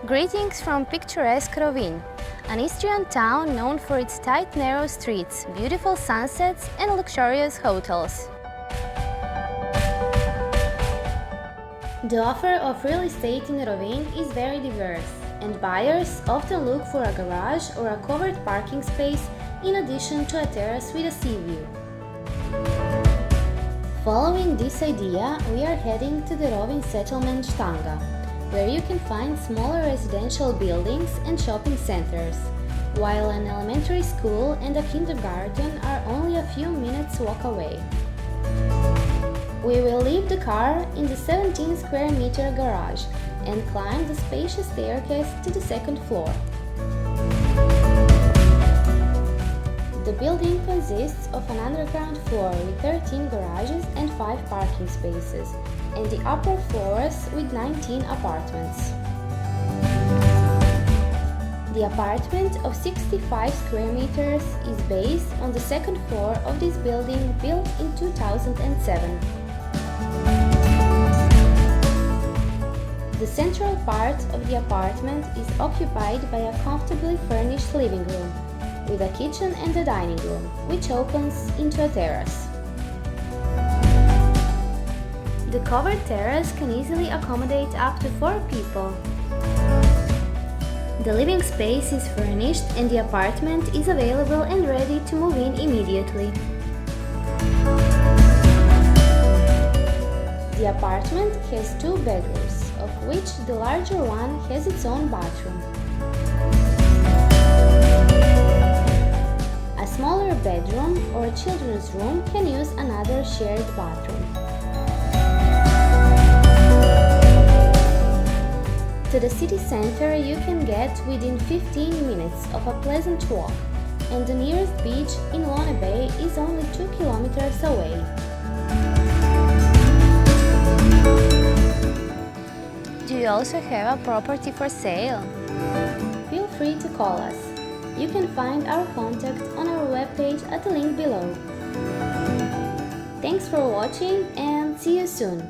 Greetings from picturesque Rovinj, an Istrian town known for its tight narrow streets, beautiful sunsets and luxurious hotels. The offer of real estate in Rovinj is very diverse, and buyers often look for a garage or a covered parking space in addition to a terrace with a sea view. Following this idea, we are heading to the Rovinj settlement Štanga, where you can find smaller residential buildings and shopping centers, while an elementary school and a kindergarten are only a few minutes walk away. We will leave the car in the 17 square meter garage and climb the spacious staircase to the second floor. The building consists of an underground floor with 13 garages and 5 parking spaces, and the upper floors with 19 apartments. The apartment of 65 square meters is based on the second floor of this building built in 2007. The central part of the apartment is occupied by a comfortably furnished living room, with a kitchen and a dining room, which opens into a terrace. The covered terrace can easily accommodate up to 4 people. The living space is furnished and the apartment is available and ready to move in immediately. The apartment has 2 bedrooms, of which the larger one has its own bathroom. A smaller bedroom or children's room can use another shared bathroom. To the city center you can get within 15 minutes of a pleasant walk, and the nearest beach in Lone Bay is only 2 kilometers away. Do you also have a property for sale? Feel free to call us. You can find our contact on our webpage at the link below. Thanks for watching and see you soon!